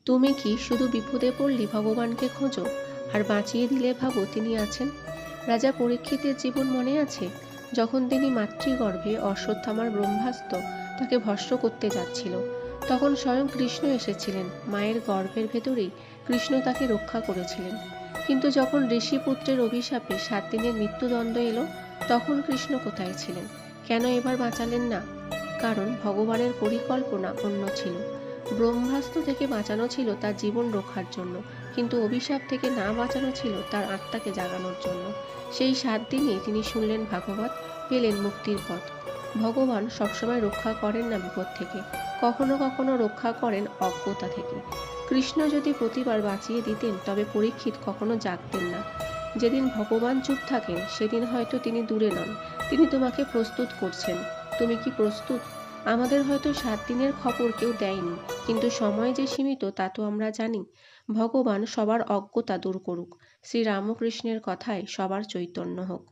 তুমি কি শুধু বিপদে পড়লে ভগবানকে খোঁজো, আর বাঁচিয়ে দিলে ভাবো তিনি আছেন? রাজা পরীক্ষিতের জীবন মনে আছে? যখন তিনি মাতৃগর্ভে অশ্বত্থামার ব্রহ্মাস্ত্র তাকে ভস্ম করতে যাচ্ছিল, তখন স্বয়ং কৃষ্ণ এসেছিলেন। মায়ের গর্ভের ভেতরেই কৃষ্ণ তাকে রক্ষা করেছিলেন। কিন্তু যখন ঋষিপুত্রের অভিশাপে 7 দিনের মৃত্যুদণ্ড এলো, তখন কৃষ্ণ কোথায় ছিলেন? কেন এবার বাঁচালেন না? কারণ ভগবানের পরিকল্পনা অন্য ছিল। ব্রহ্মাস্ত্র থেকে বাঁচানো ছিল তার জীবন রক্ষার জন্য, কিন্তু অভিশাপ থেকে না বাঁচানো ছিল তার আত্মাকে জাগানোর জন্য। সেই 7 দিনেই তিনি শুনলেন ভাগবত, পেলেন মুক্তির পথ। ভগবান সবসময় রক্ষা করেন না বিপদ থেকে, কখনো কখনো রক্ষা করেন অজ্ঞতা থেকে। কৃষ্ণ যদি প্রতিবার বাঁচিয়ে দিতেন, তবে পরীক্ষিত কখনো জাগতেন না। যেদিন ভগবান চুপ থাকেন, সেদিন হয়তো তিনি দূরে নন, তিনি তোমাকে প্রস্তুত করছেন। তুমি কি প্রস্তুত? আমাদের হয়তো 7 দিনের খবর কেউ দেয়নি, কিন্তু সময় যে সীমিত তা তো আমরা জানি। ভগবান সবার অজ্ঞতা দূর করুক। শ্রীরামকৃষ্ণের কথায় সবার চৈতন্য হোক।